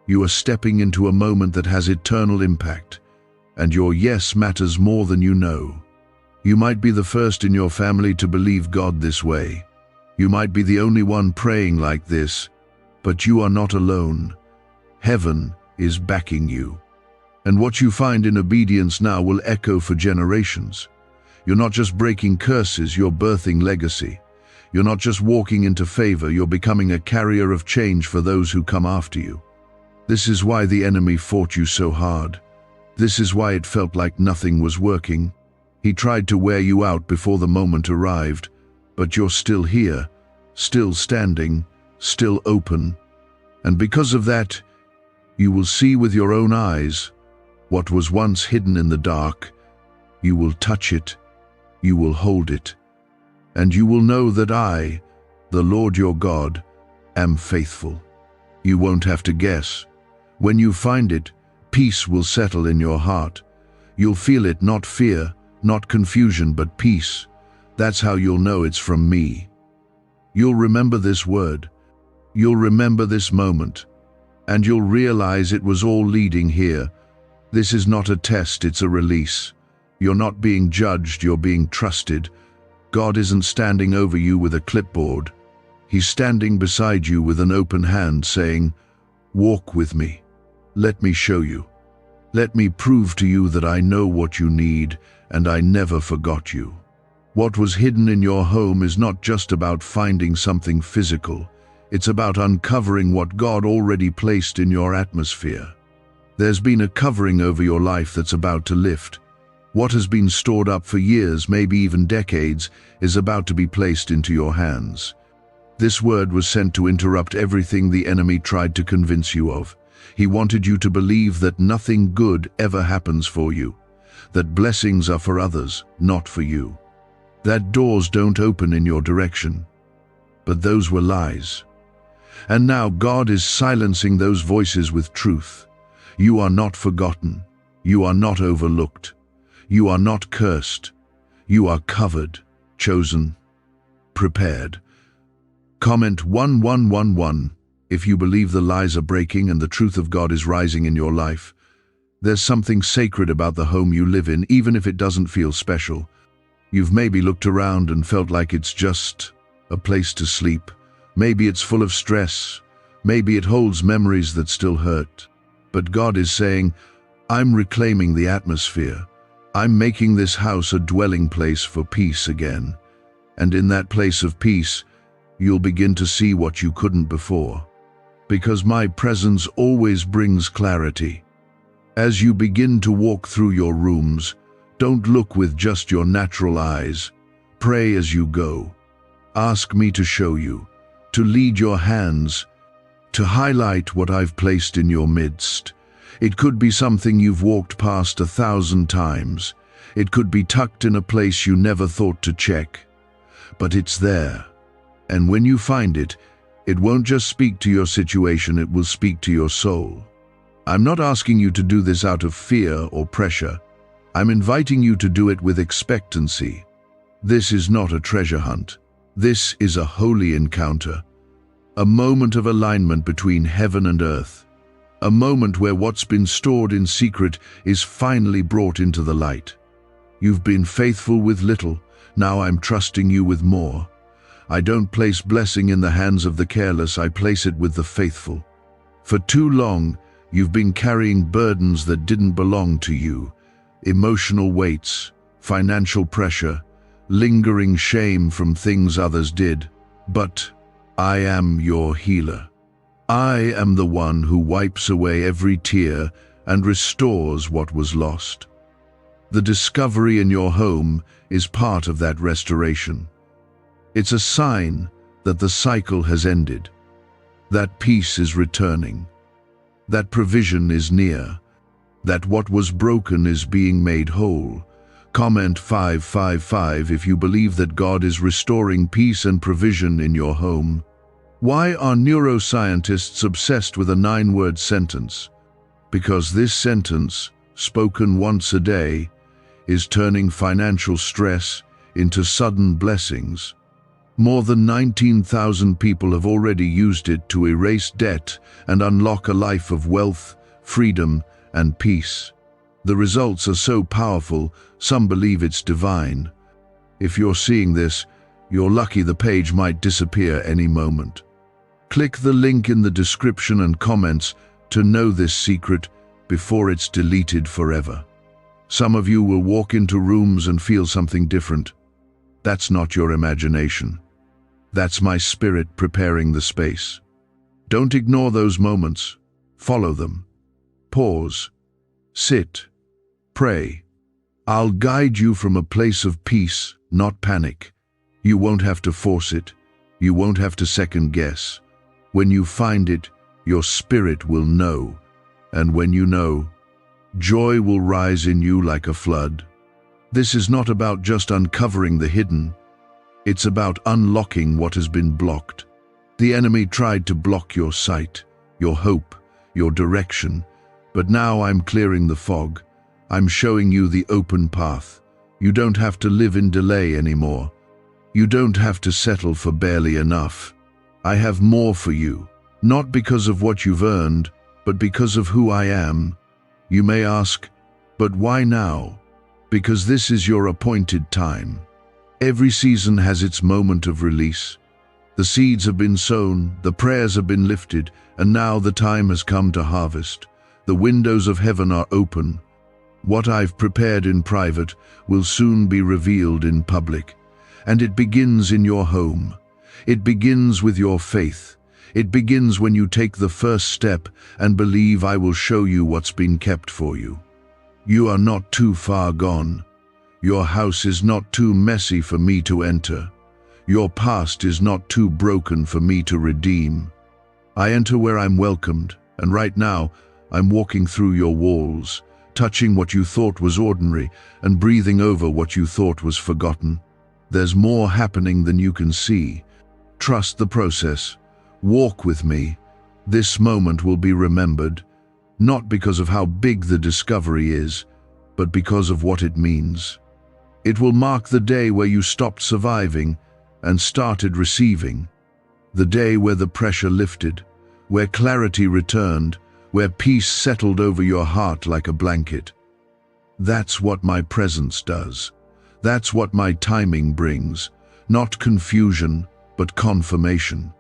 You are stepping into a moment that has eternal impact, and your yes matters more than you know. You might be the first in your family to believe God this way. You might be the only one praying like this, but you are not alone. Heaven is backing you. And what you find in obedience now will echo for generations. You're not just breaking curses, you're birthing legacy. You're not just walking into favor, you're becoming a carrier of change for those who come after you. This is why the enemy fought you so hard. This is why it felt like nothing was working. He tried to wear you out before the moment arrived, but you're still here, still standing, still open. And because of that, you will see with your own eyes what was once hidden in the dark. You will touch it, you will hold it, and you will know that I, the Lord your God, am faithful. You won't have to guess. When you find it, peace will settle in your heart. You'll feel it, not fear, not confusion, but peace. That's how you'll know it's from me. You'll remember this word. You'll remember this moment. And you'll realize it was all leading here. This is not a test, it's a release. You're not being judged, you're being trusted. God isn't standing over you with a clipboard. He's standing beside you with an open hand saying, "Walk with me. Let me show you. Let me prove to you that I know what you need and I never forgot you." What was hidden in your home is not just about finding something physical. It's about uncovering what God already placed in your atmosphere. There's been a covering over your life that's about to lift. What has been stored up for years, maybe even decades, is about to be placed into your hands. This word was sent to interrupt everything the enemy tried to convince you of. He wanted you to believe that nothing good ever happens for you, that blessings are for others, not for you, that doors don't open in your direction. But those were lies. And now God is silencing those voices with truth. You are not forgotten. You are not overlooked. You are not cursed. You are covered, chosen, prepared. Comment 1111 if you believe the lies are breaking and the truth of God is rising in your life. There's something sacred about the home you live in, even if it doesn't feel special. You've maybe looked around and felt like it's just a place to sleep. Maybe it's full of stress. Maybe it holds memories that still hurt. But God is saying, I'm reclaiming the atmosphere. I'm making this house a dwelling place for peace again. And in that place of peace, you'll begin to see what you couldn't before. Because my presence always brings clarity. As you begin to walk through your rooms, don't look with just your natural eyes. Pray as you go. Ask me to show you, to lead your hands, to highlight what I've placed in your midst. It could be something you've walked past 1,000 times. It could be tucked in a place you never thought to check. But it's there. And when you find it, it won't just speak to your situation, it will speak to your soul. I'm not asking you to do this out of fear or pressure. I'm inviting you to do it with expectancy. This is not a treasure hunt. This is a holy encounter. A moment of alignment between heaven and earth. A moment where what's been stored in secret is finally brought into the light. You've been faithful with little, now I'm trusting you with more. I don't place blessing in the hands of the careless, I place it with the faithful. For too long, you've been carrying burdens that didn't belong to you. Emotional weights, financial pressure, lingering shame from things others did. But I am your healer. I am the one who wipes away every tear and restores what was lost. The discovery in your home is part of that restoration. It's a sign that the cycle has ended, that peace is returning, that provision is near, that what was broken is being made whole. Comment 555 if you believe that God is restoring peace and provision in your home. Why are neuroscientists obsessed with a 9-word sentence? Because this sentence, spoken once a day, is turning financial stress into sudden blessings. More than 19,000 people have already used it to erase debt and unlock a life of wealth, freedom, and peace. The results are so powerful, some believe it's divine. If you're seeing this, you're lucky. The page might disappear any moment. Click the link in the description and comments to know this secret before it's deleted forever. Some of you will walk into rooms and feel something different. That's not your imagination. That's my spirit preparing the space. Don't ignore those moments. Follow them. Pause. Sit. Pray. I'll guide you from a place of peace, not panic. You won't have to force it. You won't have to second guess. When you find it, your spirit will know. And when you know, joy will rise in you like a flood. This is not about just uncovering the hidden. It's about unlocking what has been blocked. The enemy tried to block your sight, your hope, your direction. But now I'm clearing the fog. I'm showing you the open path. You don't have to live in delay anymore. You don't have to settle for barely enough. I have more for you, not because of what you've earned, but because of who I am. You may ask, but why now? Because this is your appointed time. Every season has its moment of release. The seeds have been sown, the prayers have been lifted, and now the time has come to harvest. The windows of heaven are open. What I've prepared in private will soon be revealed in public. And it begins in your home. It begins with your faith. It begins when you take the first step and believe I will show you what's been kept for you. You are not too far gone. Your house is not too messy for me to enter. Your past is not too broken for me to redeem. I enter where I'm welcomed, and right now, I'm walking through your walls, touching what you thought was ordinary and breathing over what you thought was forgotten. There's more happening than you can see. Trust the process. Walk with me. This moment will be remembered, not because of how big the discovery is, but because of what it means. It will mark the day where you stopped surviving and started receiving. The day where the pressure lifted, where clarity returned, where peace settled over your heart like a blanket. That's what my presence does. That's what my timing brings. Not confusion, but confirmation.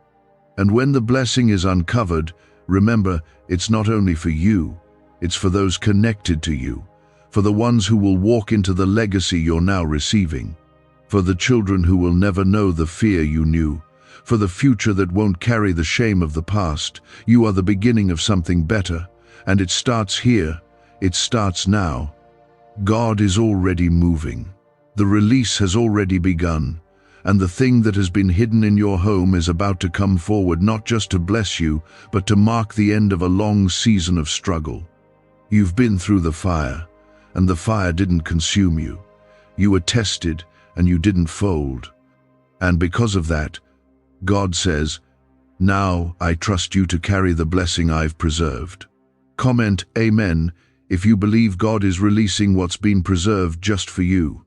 And when the blessing is uncovered, remember, it's not only for you, it's for those connected to you, for the ones who will walk into the legacy you're now receiving, for the children who will never know the fear you knew, for the future that won't carry the shame of the past. You are the beginning of something better, and it starts here. It starts now. God is already moving. The release has already begun, and the thing that has been hidden in your home is about to come forward, not just to bless you, but to mark the end of a long season of struggle. You've been through the fire, and the fire didn't consume you. You were tested, and you didn't fold. And because of that, God says, now I trust you to carry the blessing I've preserved. Comment Amen if you believe God is releasing what's been preserved just for you.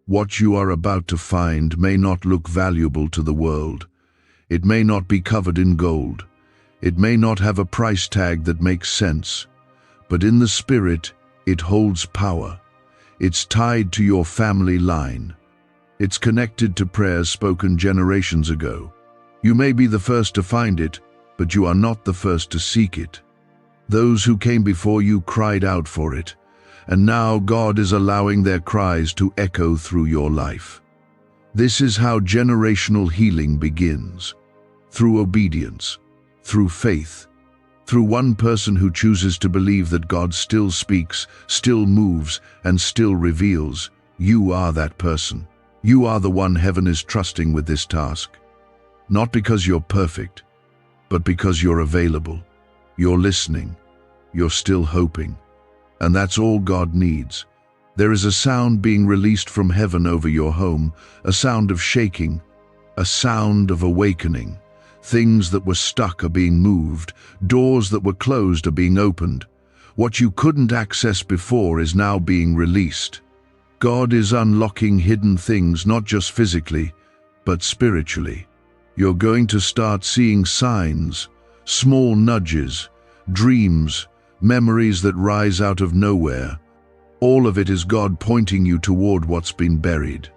What you are about to find may not look valuable to the world. It may not be covered in gold. It may not have a price tag that makes sense. But in the spirit, it holds power. It's tied to your family line. It's connected to prayers spoken generations ago. You may be the first to find it, but you are not the first to seek it. Those who came before you cried out for it, and now God is allowing their cries to echo through your life. This is how generational healing begins. Through obedience, through faith, through one person who chooses to believe that God still speaks, still moves, and still reveals. You are that person. You are the one heaven is trusting with this task. Not because you're perfect, but because you're available. You're listening. You're still hoping. And that's all God needs. There is a sound being released from heaven over your home, a sound of shaking, a sound of awakening. Things that were stuck are being moved, doors that were closed are being opened. What you couldn't access before is now being released. God is unlocking hidden things, not just physically, but spiritually. You're going to start seeing signs, small nudges, dreams, memories that rise out of nowhere. All of it is God pointing you toward what's been buried.